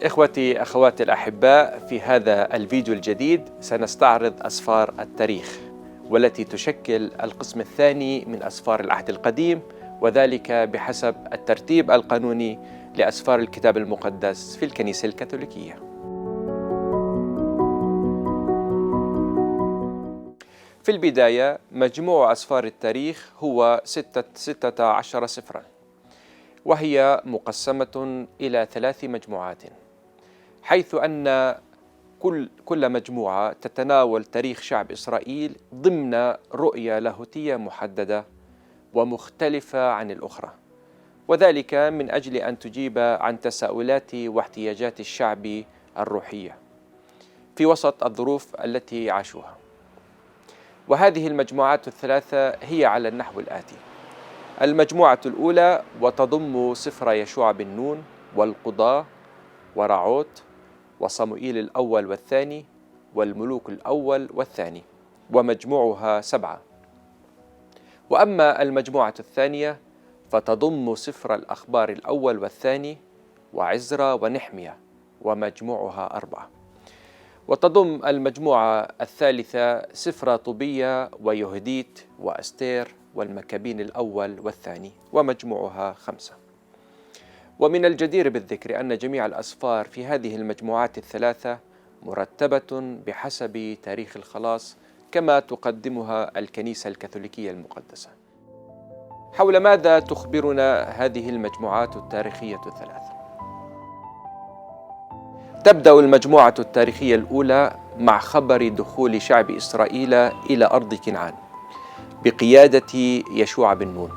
إخوتي أخواتي الأحباء، في هذا الفيديو الجديد سنستعرض أسفار التاريخ، والتي تشكل القسم الثاني من أسفار العهد القديم، وذلك بحسب الترتيب القانوني لأسفار الكتاب المقدس في الكنيسة الكاثوليكية. في البداية مجموع أسفار التاريخ هو 16 سفراً، وهي مقسمة إلى 3 مجموعات، حيث أن كل مجموعة تتناول تاريخ شعب إسرائيل ضمن رؤية لاهوتية محددة ومختلفة عن الأخرى، وذلك من أجل أن تجيب عن تساؤلات واحتياجات الشعب الروحية في وسط الظروف التي عاشوها. وهذه المجموعات الثلاثة هي على النحو الآتي: المجموعة الأولى وتضم سفر يشوع بن نون والقضاة ورعوت وصموئيل الأول والثاني والملوك الأول والثاني، ومجموعها 7. وأما المجموعة الثانية فتضم سفر الأخبار الأول والثاني وعزرا ونحمية، ومجموعها 4. وتضم المجموعة الثالثة سفر طوبية ويهديت وأستير والمكابين الأول والثاني، ومجموعها 5. ومن الجدير بالذكر أن جميع الأسفار في هذه المجموعات الثلاثة مرتبة بحسب تاريخ الخلاص كما تقدمها الكنيسة الكاثوليكية المقدسة. حول ماذا تخبرنا هذه المجموعات التاريخية الثلاثة؟ تبدأ المجموعة التاريخية الأولى مع خبر دخول شعب إسرائيل إلى أرض كنعان بقيادة يشوع بن نون،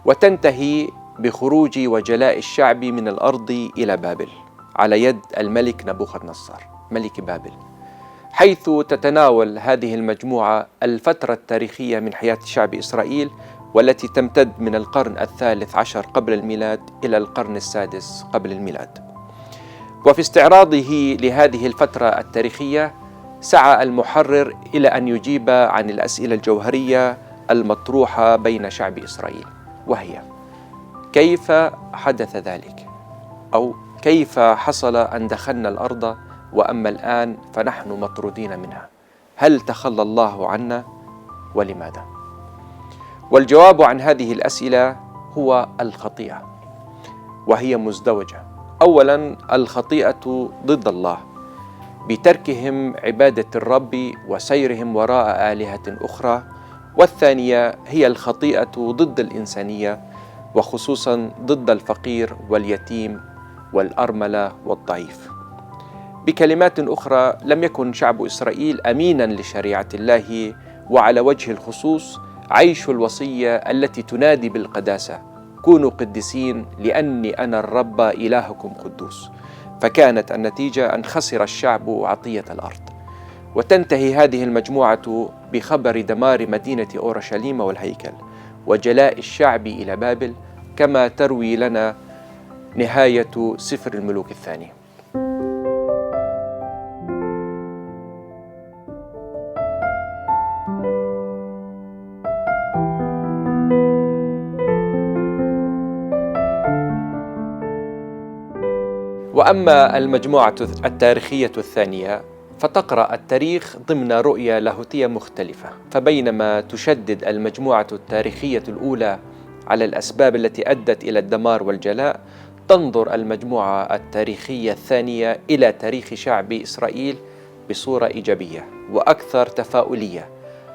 وتنتهي بخروج وجلاء الشعب من الأرض إلى بابل على يد الملك نبوخذ نصر ملك بابل، حيث تتناول هذه المجموعة الفترة التاريخية من حياة شعب إسرائيل، والتي تمتد من القرن 13 قبل الميلاد إلى القرن 6 قبل الميلاد. وفي استعراضه لهذه الفترة التاريخية سعى المحرر إلى أن يجيب عن الأسئلة الجوهرية المطروحة بين شعب إسرائيل، وهي: كيف حدث ذلك؟ أو كيف حصل أن دخلنا الأرض وأما الآن فنحن مطرودين منها؟ هل تخلى الله عنا ولماذا؟ والجواب عن هذه الأسئلة هو الخطيئة، وهي مزدوجة. أولاً، الخطيئة ضد الله بتركهم عبادة الرب وسيرهم وراء آلهة أخرى، والثانية هي الخطيئة ضد الإنسانية، وخصوصاً ضد الفقير واليتيم والأرملة والضعيف. بكلمات أخرى، لم يكن شعب إسرائيل أميناً لشريعة الله، وعلى وجه الخصوص عيش الوصية التي تنادي بالقداسة: كونوا قديسين لأني أنا الرب إلهكم قدوس. فكانت النتيجة أن خسر الشعب عطية الأرض. وتنتهي هذه المجموعة بخبر دمار مدينة أورشليم والهيكل وجلاء الشعب إلى بابل، كما تروي لنا نهاية سفر الملوك الثاني. وأما المجموعة التاريخية الثانية فتقرأ التاريخ ضمن رؤية لاهوتية مختلفة. فبينما تشدد المجموعة التاريخية الأولى على الأسباب التي أدت إلى الدمار والجلاء، تنظر المجموعة التاريخية الثانية إلى تاريخ شعب إسرائيل بصورة إيجابية وأكثر تفاؤلية،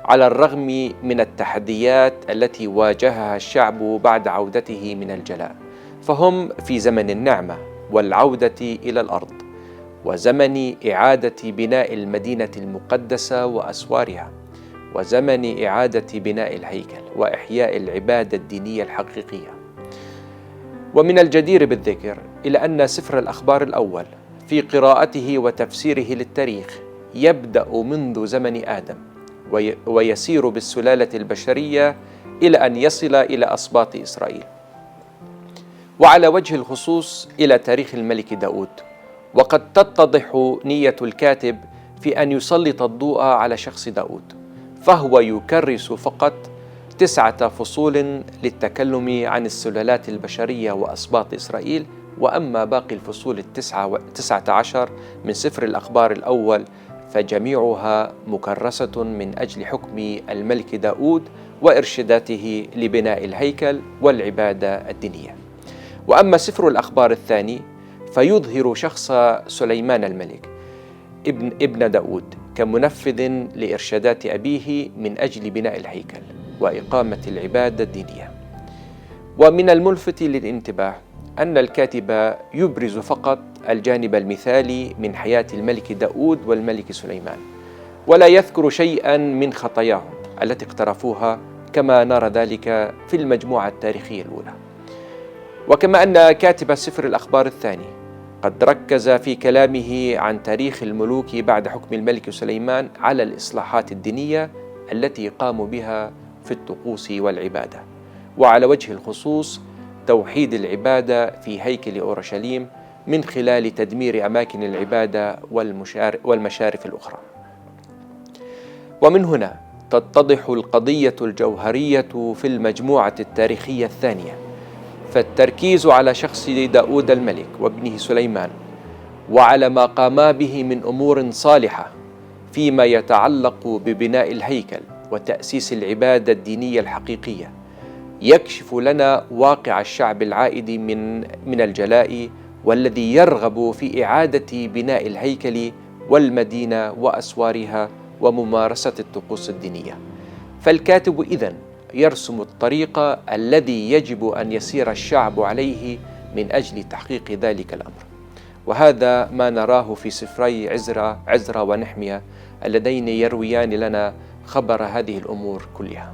على الرغم من التحديات التي واجهها الشعب بعد عودته من الجلاء. فهم في زمن النعمة والعودة إلى الأرض، وزمن إعادة بناء المدينة المقدسة وأسوارها، وزمن إعادة بناء الهيكل وإحياء العبادة الدينية الحقيقية. ومن الجدير بالذكر إلى أن سفر الأخبار الأول في قراءته وتفسيره للتاريخ يبدأ منذ زمن آدم ويسير بالسلالة البشرية إلى أن يصل إلى أسباط إسرائيل، وعلى وجه الخصوص إلى تاريخ الملك داود. وقد تتضح نية الكاتب في أن يسلط الضوء على شخص داود، فهو يكرس فقط 9 فصول للتكلم عن السلالات البشرية وأسباط إسرائيل، وأما باقي الفصول 19 من سفر الأخبار الأول فجميعها مكرسة من أجل حكم الملك داود وإرشاداته لبناء الهيكل والعبادة الدينية. وأما سفر الأخبار الثاني فيظهر شخص سليمان الملك ابن داود كمنفذ لإرشادات أبيه من أجل بناء الهيكل وإقامة العبادة الدينية. ومن الملفت للانتباه أن الكاتب يبرز فقط الجانب المثالي من حياة الملك داود والملك سليمان، ولا يذكر شيئا من خطاياهم التي اقترفوها كما نرى ذلك في المجموعة التاريخية الأولى. وكما أن كاتب سفر الأخبار الثاني قد ركز في كلامه عن تاريخ الملوك بعد حكم الملك سليمان على الإصلاحات الدينية التي قاموا بها في الطقوس والعبادة، وعلى وجه الخصوص توحيد العبادة في هيكل أورشليم من خلال تدمير أماكن العبادة والمشارف الأخرى. ومن هنا تتضح القضية الجوهرية في المجموعة التاريخية الثانية، فالتركيز على شخص داود الملك وابنه سليمان وعلى ما قاما به من أمور صالحة فيما يتعلق ببناء الهيكل وتأسيس العبادة الدينية الحقيقية، يكشف لنا واقع الشعب العائد من الجلاء والذي يرغب في إعادة بناء الهيكل والمدينة وأسوارها وممارسة الطقوس الدينية. فالكاتب إذن يرسم الطريق الذي يجب أن يسير الشعب عليه من أجل تحقيق ذلك الأمر، وهذا ما نراه في سفري عزرا ونحمية اللذين يرويان لنا خبر هذه الأمور كلها.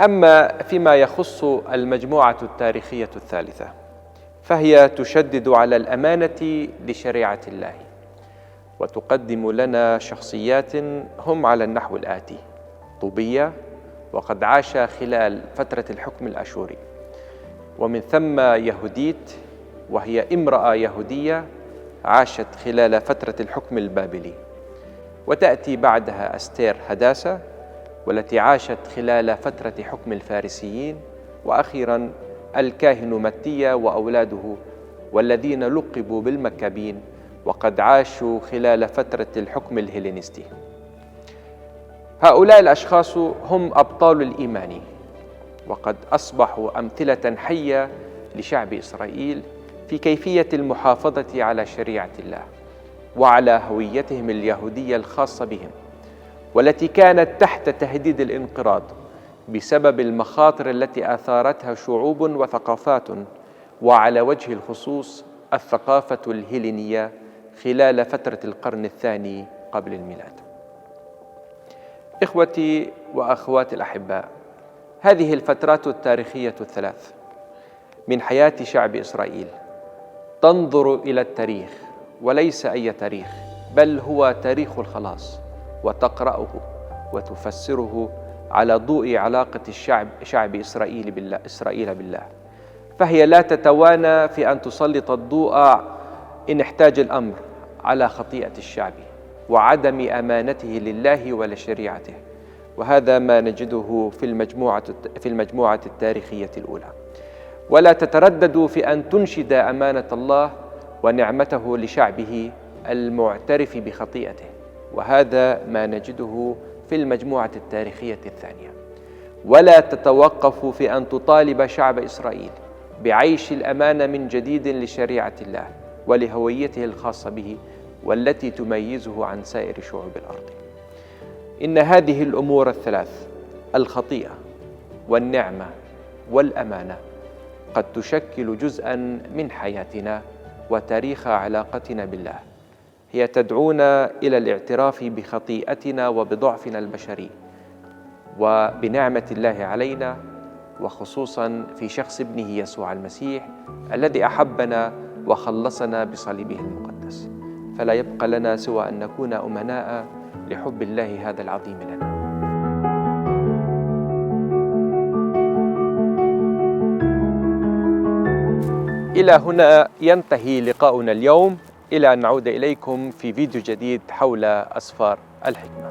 أما فيما يخص المجموعة التاريخية الثالثة فهي تشدد على الأمانة لشريعة الله، وتقدم لنا شخصيات هم على النحو الآتي: طوبية، وقد عاش خلال فترة الحكم الأشوري، ومن ثم يهوديت، وهي امرأة يهودية عاشت خلال فترة الحكم البابلي، وتأتي بعدها أستير هداسة والتي عاشت خلال فترة حكم الفارسيين، وأخيراً الكاهن متيا وأولاده والذين لقبوا بالمكابين وقد عاشوا خلال فترة الحكم الهيلينستي. هؤلاء الأشخاص هم أبطال الإيمان، وقد أصبحوا أمثلة حية لشعب إسرائيل في كيفية المحافظة على شريعة الله وعلى هويتهم اليهودية الخاصة بهم، والتي كانت تحت تهديد الانقراض بسبب المخاطر التي أثارتها شعوب وثقافات، وعلى وجه الخصوص الثقافة الهيلينية خلال فترة القرن الثاني قبل الميلاد. إخوتي وأخواتي الأحباء، هذه الفترات التاريخية الثلاث من حياة شعب إسرائيل تنظر إلى التاريخ، وليس أي تاريخ، بل هو تاريخ الخلاص، وتقرأه وتفسره على ضوء علاقة شعب إسرائيل بالله، فهي لا تتوانى في أن تسلط الضوء إن احتاج الأمر على خطيئة الشعب وعدم أمانته لله ولشريعته، وهذا ما نجده في المجموعة التاريخية الأولى. ولا تتردد في أن تنشد أمانة الله ونعمته لشعبه المعترف بخطيئته، وهذا ما نجده في المجموعة التاريخية الثانية. ولا تتوقف في أن تطالب شعب إسرائيل بعيش الأمانة من جديد لشريعة الله ولهويته الخاصة به والتي تميزه عن سائر شعوب الأرض. إن هذه الأمور الثلاث، الخطيئة والنعمة والأمانة، قد تشكل جزءاً من حياتنا وتاريخ علاقتنا بالله. هي تدعونا إلى الاعتراف بخطيئتنا وبضعفنا البشري وبنعمة الله علينا، وخصوصاً في شخص ابنه يسوع المسيح الذي أحبنا وخلصنا بصليبه المقدس. فلا يبقى لنا سوى أن نكون أمناء لحب الله هذا العظيم لنا. إلى هنا ينتهي لقاؤنا اليوم، إلى أن نعود إليكم في فيديو جديد حول أسفار الحكمة.